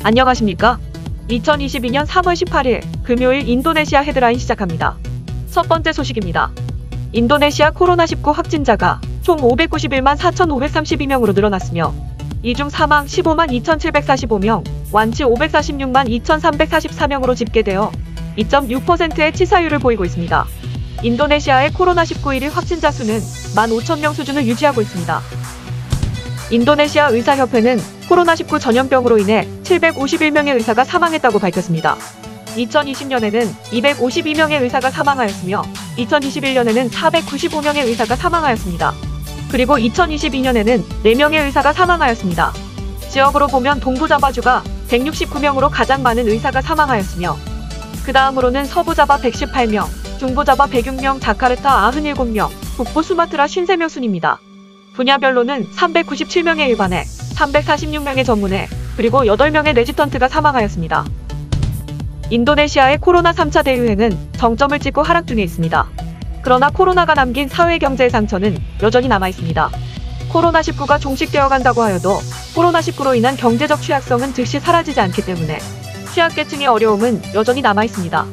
안녕하십니까? 2022년 3월 18일 금요일 인도네시아 헤드라인 시작합니다. 첫 번째 소식입니다. 인도네시아 코로나19 확진자가 총 591만 4,532명으로 늘어났으며 이 중 사망 15만 2,745명, 완치 546만 2,344명으로 집계되어 2.6%의 치사율을 보이고 있습니다. 인도네시아의 코로나19 1일 확진자 수는 15,000명 수준을 유지하고 있습니다. 인도네시아 의사협회는 코로나19 전염병으로 인해 751명의 의사가 사망했다고 밝혔습니다. 2020년에는 252명의 의사가 사망하였으며 2021년에는 495명의 의사가 사망하였습니다. 그리고 2022년에는 4명의 의사가 사망하였습니다. 지역으로 보면 동부자바주가 169명으로 가장 많은 의사가 사망하였으며 그 다음으로는 서부자바 118명, 중부자바 106명, 자카르타 97명, 북부 수마트라 53명 순입니다. 분야별로는 397명의 일반에, 346명의 전문에, 그리고 8명의 레지던트가 사망하였습니다. 인도네시아의 코로나 3차 대유행은 정점을 찍고 하락 중에 있습니다. 그러나 코로나가 남긴 사회 경제의 상처는 여전히 남아있습니다. 코로나19가 종식되어 간다고 하여도 코로나19로 인한 경제적 취약성은 즉시 사라지지 않기 때문에 취약계층의 어려움은 여전히 남아있습니다.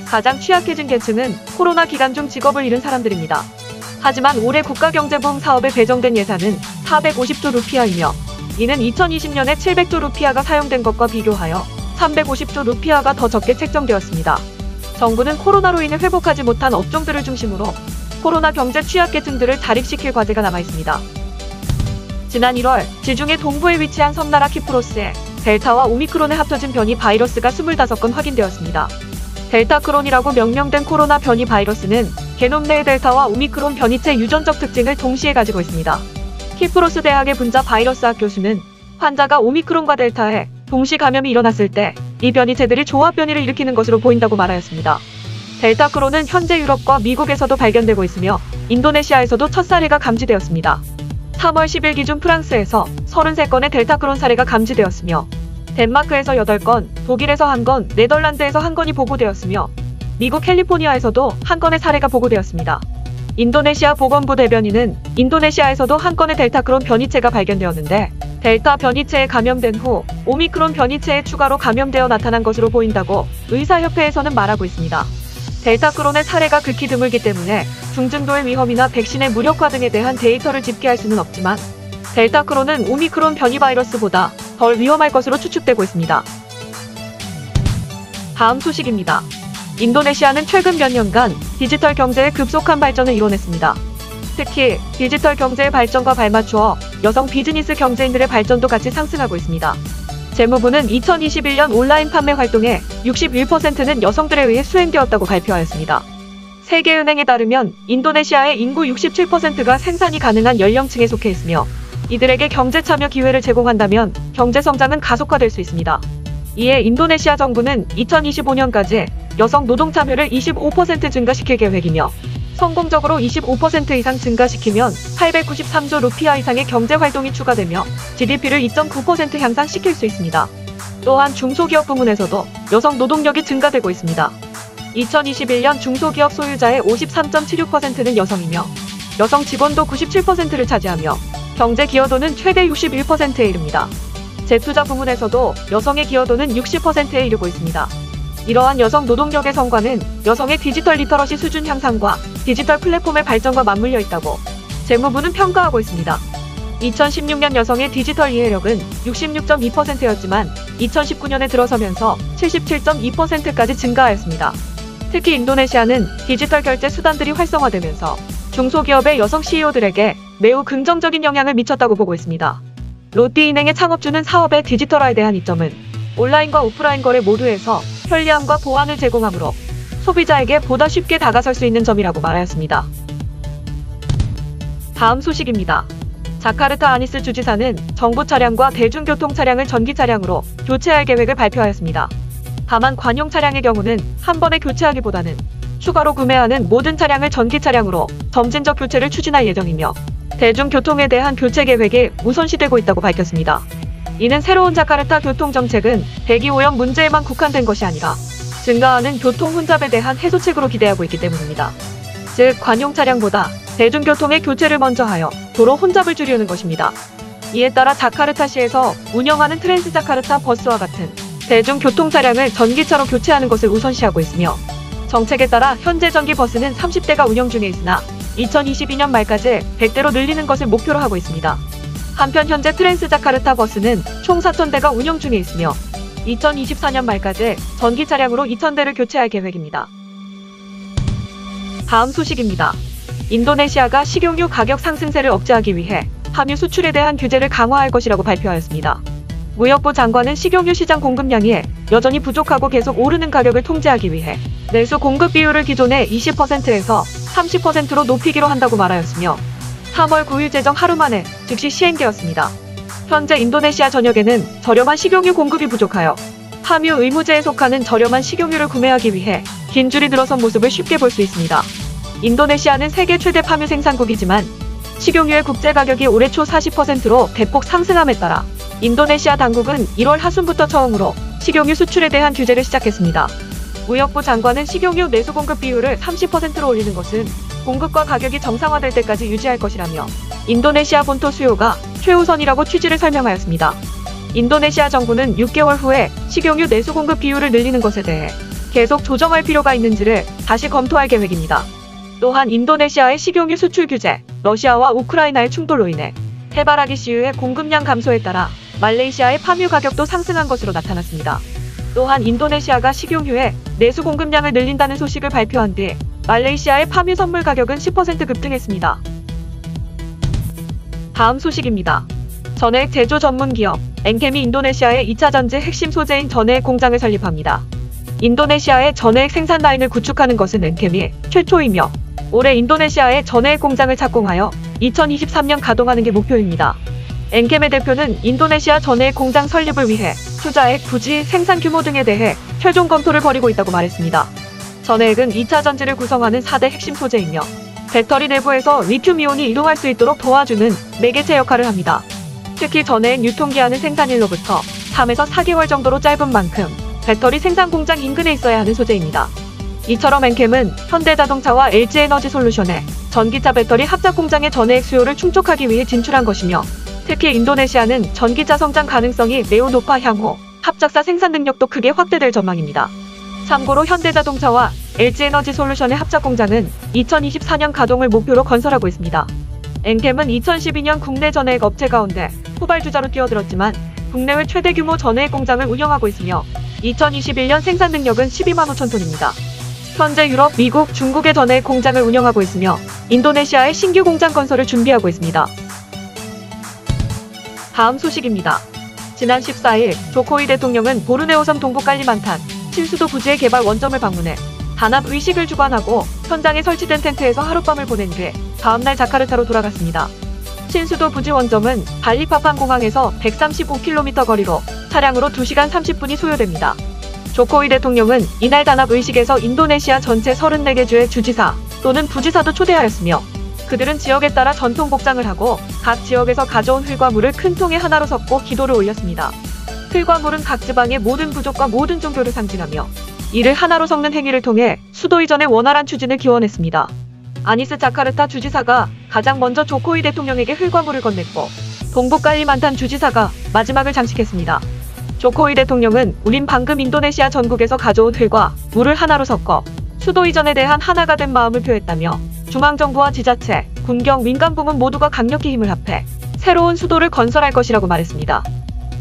가장 취약해진 계층은 코로나 기간 중 직업을 잃은 사람들입니다. 하지만 올해 국가경제부흥 사업에 배정된 예산은 450조 루피아이며 이는 2020년에 700조 루피아가 사용된 것과 비교하여 350조 루피아가 더 적게 책정되었습니다. 정부는 코로나로 인해 회복하지 못한 업종들을 중심으로 코로나 경제 취약계층들을 자립시킬 과제가 남아있습니다. 지난 1월 지중해 동부에 위치한 섬나라 키프로스에 델타와 오미크론에 합쳐진 변이 바이러스가 25건 확인되었습니다. 델타크론이라고 명명된 코로나 변이 바이러스는 게놈 내의 델타와 오미크론 변이체 유전적 특징을 동시에 가지고 있습니다. 키프로스 대학의 분자 바이러스학 교수는 환자가 오미크론과 델타에 동시 감염이 일어났을 때 이 변이체들이 조합 변이를 일으키는 것으로 보인다고 말하였습니다. 델타크론은 현재 유럽과 미국에서도 발견되고 있으며 인도네시아에서도 첫 사례가 감지되었습니다. 3월 10일 기준 프랑스에서 33건의 델타크론 사례가 감지되었으며 덴마크에서 8건, 독일에서 1건, 네덜란드에서 1건이 보고되었으며 미국 캘리포니아에서도 1건의 사례가 보고되었습니다. 인도네시아 보건부 대변인은 인도네시아에서도 1건의 델타크론 변이체가 발견되었는데 델타 변이체에 감염된 후 오미크론 변이체에 추가로 감염되어 나타난 것으로 보인다고 의사협회에서는 말하고 있습니다. 델타크론의 사례가 극히 드물기 때문에 중증도의 위험이나 백신의 무력화 등에 대한 데이터를 집계할 수는 없지만 델타크론은 오미크론 변이 바이러스보다 덜 위험할 것으로 추측되고 있습니다. 다음 소식입니다. 인도네시아는 최근 몇 년간 디지털 경제의 급속한 발전을 이뤄냈습니다. 특히 디지털 경제의 발전과 발맞추어 여성 비즈니스 경제인들의 발전도 같이 상승하고 있습니다. 재무부는 2021년 온라인 판매 활동의 61%는 여성들에 의해 수행되었다고 발표하였습니다. 세계은행에 따르면 인도네시아의 인구 67%가 생산이 가능한 연령층에 속해 있으며 이들에게 경제 참여 기회를 제공한다면 경제 성장은 가속화될 수 있습니다. 이에 인도네시아 정부는 2025년까지 여성 노동 참여를 25% 증가시킬 계획이며 성공적으로 25% 이상 증가시키면 893조 루피아 이상의 경제 활동이 추가되며 GDP를 2.9% 향상시킬 수 있습니다. 또한 중소기업 부문에서도 여성 노동력이 증가되고 있습니다. 2021년 중소기업 소유자의 53.76%는 여성이며 여성 직원도 97%를 차지하며 경제 기여도는 최대 61%에 이릅니다. 재투자 부문에서도 여성의 기여도는 60%에 이르고 있습니다. 이러한 여성 노동력의 성과는 여성의 디지털 리터러시 수준 향상과 디지털 플랫폼의 발전과 맞물려 있다고 재무부는 평가하고 있습니다. 2016년 여성의 디지털 이해력은 66.2%였지만 2019년에 들어서면서 77.2%까지 증가하였습니다. 특히 인도네시아는 디지털 결제 수단들이 활성화되면서 중소기업의 여성 CEO들에게 매우 긍정적인 영향을 미쳤다고 보고 있습니다. 롯데인행의 창업주는 사업의 디지털화에 대한 이점은 온라인과 오프라인 거래 모두에서 편리함과 보안을 제공하므로 소비자에게 보다 쉽게 다가설 수 있는 점이라고 말하였습니다. 다음 소식입니다. 자카르타 아니스 주지사는 정부 차량과 대중교통 차량을 전기 차량으로 교체할 계획을 발표하였습니다. 다만 관용 차량의 경우는 한 번에 교체하기보다는 추가로 구매하는 모든 차량을 전기 차량으로 점진적 교체를 추진할 예정이며 대중교통에 대한 교체 계획이 우선시되고 있다고 밝혔습니다. 이는 새로운 자카르타 교통정책은 대기오염 문제에만 국한된 것이 아니라 증가하는 교통 혼잡에 대한 해소책으로 기대하고 있기 때문입니다. 즉 관용 차량보다 대중교통의 교체를 먼저 하여 도로 혼잡을 줄이려는 것입니다. 이에 따라 자카르타시에서 운영하는 트랜스자카르타 버스와 같은 대중교통 차량을 전기차로 교체하는 것을 우선시하고 있으며 정책에 따라 현재 전기 버스는 30대가 운영 중에 있으나 2022년 말까지 100대로 늘리는 것을 목표로 하고 있습니다. 한편 현재 트랜스자카르타 버스는 총 4,000대가 운영 중에 있으며 2024년 말까지 전기 차량으로 2,000대를 교체할 계획입니다. 다음 소식입니다. 인도네시아가 식용유 가격 상승세를 억제하기 위해 함유 수출에 대한 규제를 강화할 것이라고 발표하였습니다. 무역부 장관은 식용유 시장 공급량이 여전히 부족하고 계속 오르는 가격을 통제하기 위해 내수 공급 비율을 기존의 20%에서 30%로 높이기로 한다고 말하였으며 3월 9일 제정 하루 만에 즉시 시행되었습니다. 현재 인도네시아 전역에는 저렴한 식용유 공급이 부족하여 함유 의무제에 속하는 저렴한 식용유를 구매하기 위해 긴 줄이 들어선 모습을 쉽게 볼 수 있습니다. 인도네시아는 세계 최대 함유 생산국이지만 식용유의 국제 가격이 올해 초 40%로 대폭 상승함에 따라 인도네시아 당국은 1월 하순부터 처음으로 식용유 수출에 대한 규제를 시작했습니다. 무역부 장관은 식용유 내수 공급 비율을 30%로 올리는 것은 공급과 가격이 정상화될 때까지 유지할 것이라며 인도네시아 본토 수요가 최우선이라고 취지를 설명하였습니다. 인도네시아 정부는 6개월 후에 식용유 내수 공급 비율을 늘리는 것에 대해 계속 조정할 필요가 있는지를 다시 검토할 계획입니다. 또한 인도네시아의 식용유 수출 규제, 러시아와 우크라이나의 충돌로 인해 해바라기 씨유의 공급량 감소에 따라 말레이시아의 팜유 가격도 상승한 것으로 나타났습니다. 또한 인도네시아가 식용유의 내수 공급량을 늘린다는 소식을 발표한 뒤 말레이시아의 팜유 선물 가격은 10% 급등했습니다. 다음 소식입니다. 전해액 제조 전문 기업 엔캠이 인도네시아의 2차 전지 핵심 소재인 전해액 공장을 설립합니다. 인도네시아의 전해액 생산 라인을 구축하는 것은 엔캠이 최초이며 올해 인도네시아의 전해액 공장을 착공하여 2023년 가동하는 게 목표입니다. 엔캠의 대표는 인도네시아 전해액 공장 설립을 위해 투자액, 부지, 생산 규모 등에 대해 최종 검토를 벌이고 있다고 말했습니다. 전해액은 2차 전지를 구성하는 4대 핵심 소재이며 배터리 내부에서 리튬이온이 이동할 수 있도록 도와주는 매개체 역할을 합니다. 특히 전해액 유통기한은 생산일로부터 3에서 4개월 정도로 짧은 만큼 배터리 생산 공장 인근에 있어야 하는 소재입니다. 이처럼 엔캠은 현대자동차와 LG에너지솔루션의 전기차 배터리 합작 공장의 전해액 수요를 충족하기 위해 진출한 것이며 특히 인도네시아는 전기차 성장 가능성이 매우 높아 향후 합작사 생산 능력도 크게 확대될 전망입니다. 참고로 현대자동차와 LG에너지솔루션의 합작 공장은 2024년 가동을 목표로 건설하고 있습니다. 엔캠은 2012년 국내 전해액 업체 가운데 후발주자로 뛰어들었지만 국내외 최대 규모 전해액 공장을 운영하고 있으며 2021년 생산 능력은 12만 5천 톤입니다. 현재 유럽, 미국, 중국의 전해액 공장을 운영하고 있으며 인도네시아의 신규 공장 건설을 준비하고 있습니다. 다음 소식입니다. 지난 14일 조코이 대통령은 보르네오섬 동부 깔리만탄 신수도 부지의 개발 원점을 방문해 단합 의식을 주관하고 현장에 설치된 텐트에서 하룻밤을 보낸 뒤 다음날 자카르타로 돌아갔습니다. 신수도 부지 원점은 발리파판 공항에서 135km 거리로 차량으로 2시간 30분이 소요됩니다. 조코이 대통령은 이날 단합 의식에서 인도네시아 전체 34개 주의 주지사 또는 부지사도 초대하였으며 그들은 지역에 따라 전통 복장을 하고 각 지역에서 가져온 흙과 물을 큰 통에 하나로 섞고 기도를 올렸습니다. 흙과 물은 각 지방의 모든 부족과 모든 종교를 상징하며 이를 하나로 섞는 행위를 통해 수도 이전의 원활한 추진을 기원했습니다. 아니스 자카르타 주지사가 가장 먼저 조코이 대통령에게 흙과 물을 건넸고 동부 깔리만탄 주지사가 마지막을 장식했습니다. 조코이 대통령은 우린 방금 인도네시아 전국에서 가져온 흙과 물을 하나로 섞어 수도 이전에 대한 하나가 된 마음을 표했다며 중앙정부와 지자체, 군경, 민간부문 모두가 강력히 힘을 합해 새로운 수도를 건설할 것이라고 말했습니다.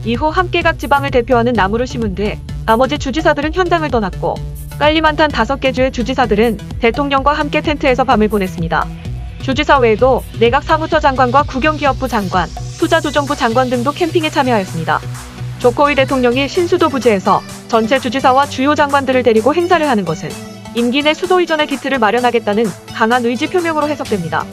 이후 함께 각 지방을 대표하는 나무를 심은 뒤 나머지 주지사들은 현장을 떠났고 깔리만탄 5개 주의 주지사들은 대통령과 함께 텐트에서 밤을 보냈습니다. 주지사 외에도 내각 사무처 장관과 국영기업부 장관, 투자조정부 장관 등도 캠핑에 참여하였습니다. 조코이 대통령이 신수도 부지에서 전체 주지사와 주요 장관들을 데리고 행사를 하는 것은 임기 내 수도 이전의 기틀을 마련하겠다는 강한 의지 표명으로 해석됩니다.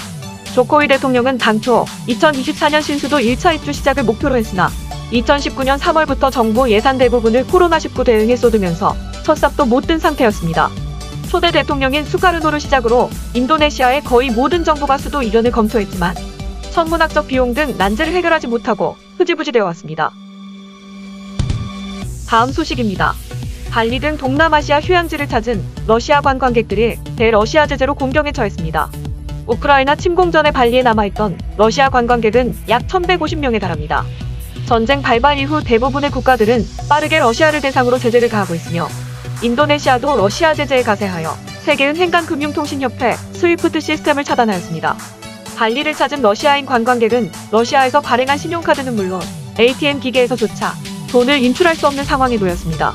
조코이 대통령은 당초 2024년 신수도 1차 입주 시작을 목표로 했으나 2019년 3월부터 정부 예산 대부분을 코로나19 대응에 쏟으면서 첫 삽도 못 든 상태였습니다. 초대 대통령인 수카르노를 시작으로 인도네시아의 거의 모든 정부가 수도 이전을 검토했지만 천문학적 비용 등 난제를 해결하지 못하고 흐지부지 되어 왔습니다. 다음 소식입니다. 발리 등 동남아시아 휴양지를 찾은 러시아 관광객들이 대러시아 제재로 공경에 처했습니다. 우크라이나 침공 전에 발리에 남아있던 러시아 관광객은 약 1150명에 달합니다. 전쟁 발발 이후 대부분의 국가들은 빠르게 러시아를 대상으로 제재를 가하고 있으며 인도네시아도 러시아 제재에 가세하여 세계은 행간금융통신협회 스위프트 시스템을 차단하였습니다. 발리를 찾은 러시아인 관광객은 러시아에서 발행한 신용카드는 물론 ATM 기계에서조차 돈을 인출할 수 없는 상황에 놓였습니다.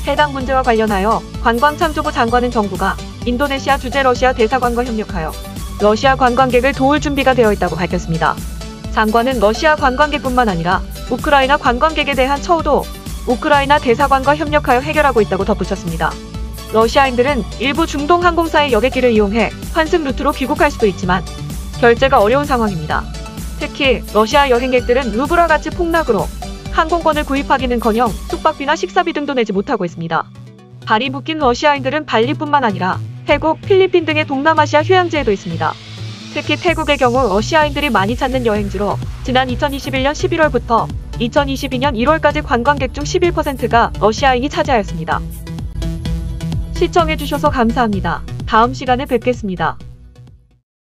해당 문제와 관련하여 관광창조부 장관은 정부가 인도네시아 주재 러시아 대사관과 협력하여 러시아 관광객을 도울 준비가 되어 있다고 밝혔습니다. 장관은 러시아 관광객뿐만 아니라 우크라이나 관광객에 대한 처우도 우크라이나 대사관과 협력하여 해결하고 있다고 덧붙였습니다. 러시아인들은 일부 중동 항공사의 여객기를 이용해 환승 루트로 귀국할 수도 있지만 결제가 어려운 상황입니다. 특히 러시아 여행객들은 루블화 가치 폭락으로 항공권을 구입하기는커녕 숙박비나 식사비 등도 내지 못하고 있습니다. 발이 묶인 러시아인들은 발리뿐만 아니라 태국, 필리핀 등의 동남아시아 휴양지에도 있습니다. 특히 태국의 경우 러시아인들이 많이 찾는 여행지로 지난 2021년 11월부터 2022년 1월까지 관광객 중 11%가 러시아인이 차지하였습니다. 시청해주셔서 감사합니다. 다음 시간에 뵙겠습니다.